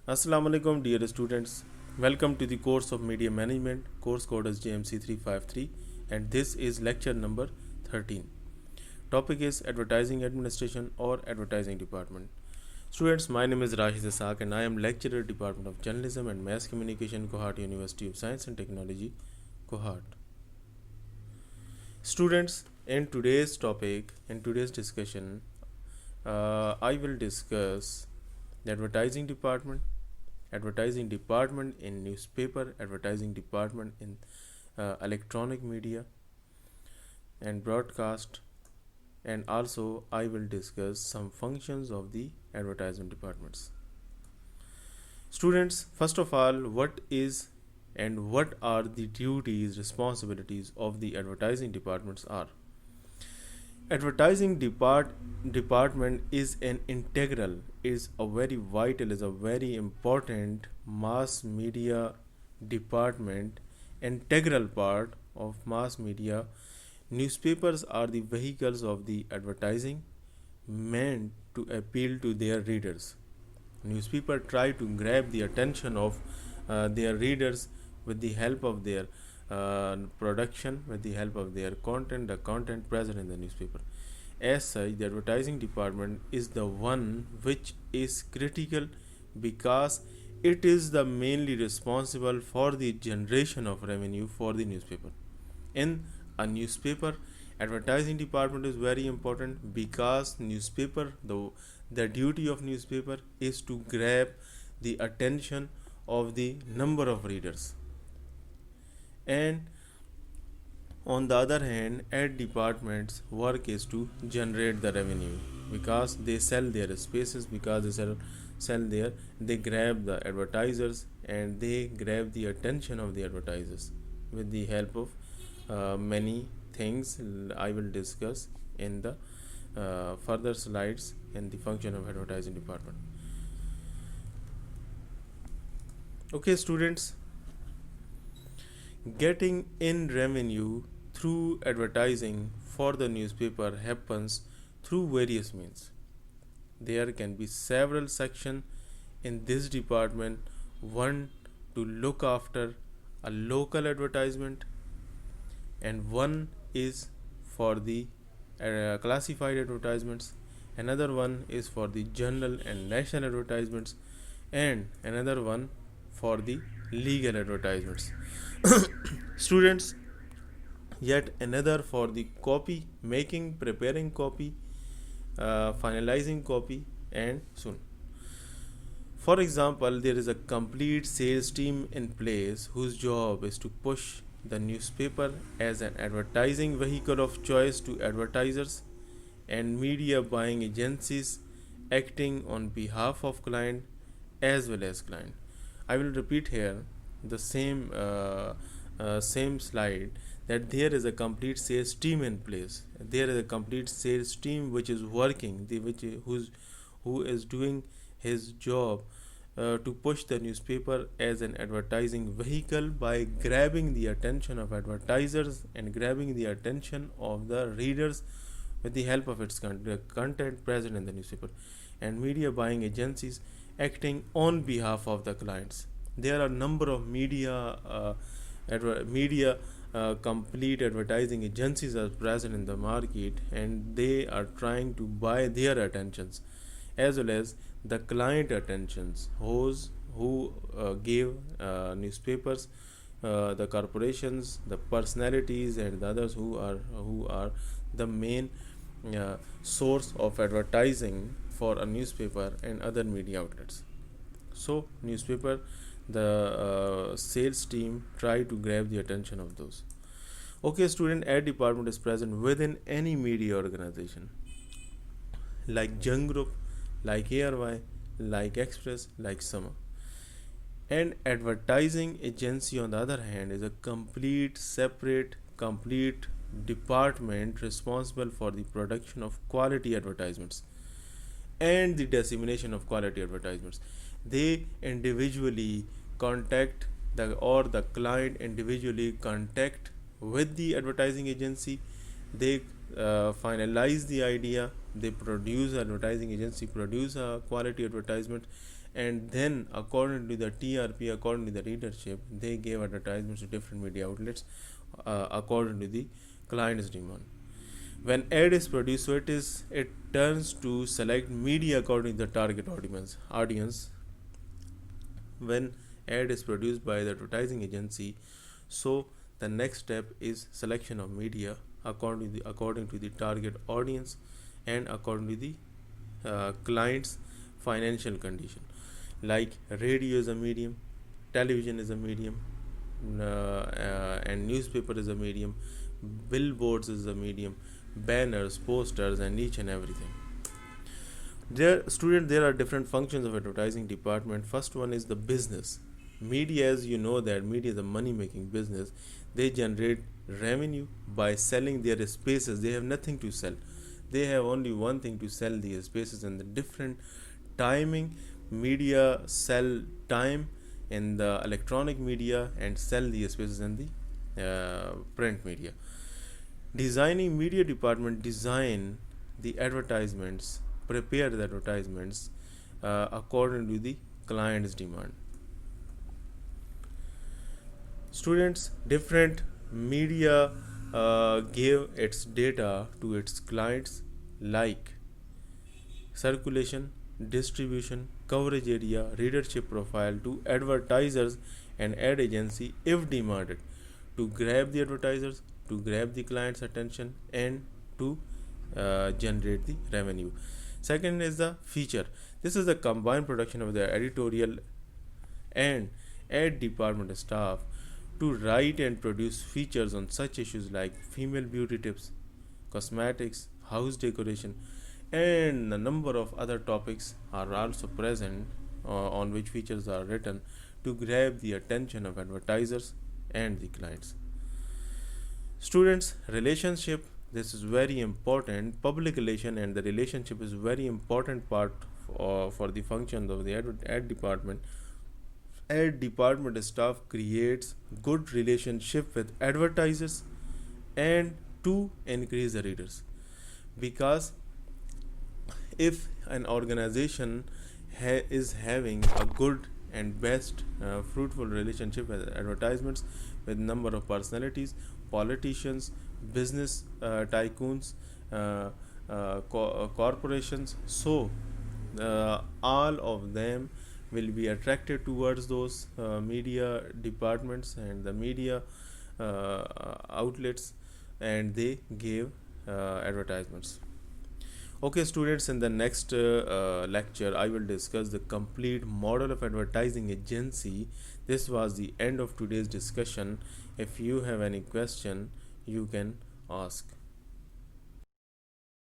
Assalamu alaikum dear students. Welcome to the course of Media Management. Course code is JMC-353 and this is lecture number 13. Topic is Advertising Administration or Advertising Department. Students, my name is Rashid Ishaq and I am lecturer Department of Journalism and Mass Communication, Kohat University of Science and Technology, Kohat. Students, in today's discussion, I will discuss the advertising department in newspaper, advertising department in electronic media and broadcast, and also I will discuss some functions of the advertising departments. Students, first of all, what is and what are the duties, responsibilities of the advertising departments are? Advertising department is an integral, is a very vital, is a very important mass media department, integral part of mass media. Newspapers are the vehicles of the advertising meant to appeal to their readers. Newspapers try to grab the attention of their readers with the help of their production, with the help of their content, the content present in the newspaper. As such, the advertising department is the one which is critical because it is the mainly responsible for the generation of revenue for the newspaper. In a newspaper, advertising department is very important because the duty of newspaper is to grab the attention of the number of readers, and on the other hand, ad department's work is to generate the revenue because they sell their spaces, because they grab the advertisers and they grab the attention of the advertisers with the help of many things I will discuss in the further slides in the function of advertising department. Okay, students, getting in revenue through advertising for the newspaper happens through various means. There can be several sections in this department. One to look after a local advertisement, and one is for the classified advertisements. Another one is for the general and national advertisements, and another one for the legal advertisements. Students, yet another for the copy making, preparing copy, finalizing copy, and soon. For example, there is a complete sales team in place whose job is to push the newspaper as an advertising vehicle of choice to advertisers and media buying agencies acting on behalf of client as well as client. I will repeat here the same slide, that there is a complete sales team in place. There is a complete sales team which is working, who is doing his job to push the newspaper as an advertising vehicle by grabbing the attention of advertisers and grabbing the attention of the readers with the help of its content present in the newspaper, and media buying agencies acting on behalf of the clients. There are a number of complete advertising agencies are present in the market, and they are trying to buy their attentions as well as the client attentions who gave newspapers, the corporations, the personalities, and the others who are the main source of advertising for a newspaper and other media outlets. So newspaper, the sales team try to grab the attention of those. Okay, student, ad department is present within any media organization like Jung Group, like ARY, like Express, like Summer. And advertising agency on the other hand is a complete department responsible for the production of quality advertisements and the dissemination of quality advertisements. They individually contact the client individually contact with the advertising agency. They finalize the idea, they produce, advertising agency produce a quality advertisement, and then according to the TRP, according to the readership, they gave advertisements to different media outlets according to the client's demand. When ad is produced, so it turns to select media according to the target audience. When ad is produced by the advertising agency, so the next step is selection of media according to the target audience and according to the client's financial condition. Like radio is a medium, television is a medium, and newspaper is a medium, billboards is a medium, banners, posters, and each and everything. There are different functions of advertising department. First one is the business. Media, as you know, that media is a money making business. They generate revenue by selling their spaces. They have nothing to sell. They have only one thing to sell, their spaces, and the different timing. Media sell time in the electronic media and sell the spaces in the print media. Designing media department design the advertisements, prepare the advertisements according to the client's demand. Students, different media give its data to its clients, like circulation, distribution, coverage area, readership profile, to advertisers and ad agency if demanded, to grab the advertisers, to grab the client's attention, and to generate the revenue. Second is the feature. This is the combined production of the editorial and ad department staff to write and produce features on such issues like female beauty tips, cosmetics, house decoration, and a number of other topics are also present on which features are written to grab the attention of advertisers and the clients. Students, relationship, this is very important. Public relation and the relationship is very important part for the functions of the ad department. Ad department staff creates good relationship with advertisers and to increase the readers, because if an organization is having a good and best fruitful relationship with advertisements, with number of personalities, politicians, business tycoons, corporations, so all of them will be attracted towards those media departments and the media outlets, and they give advertisements. Okay students, in the next lecture I will discuss the complete model of advertising agency. This was the end of today's discussion. If you have any question, you can ask.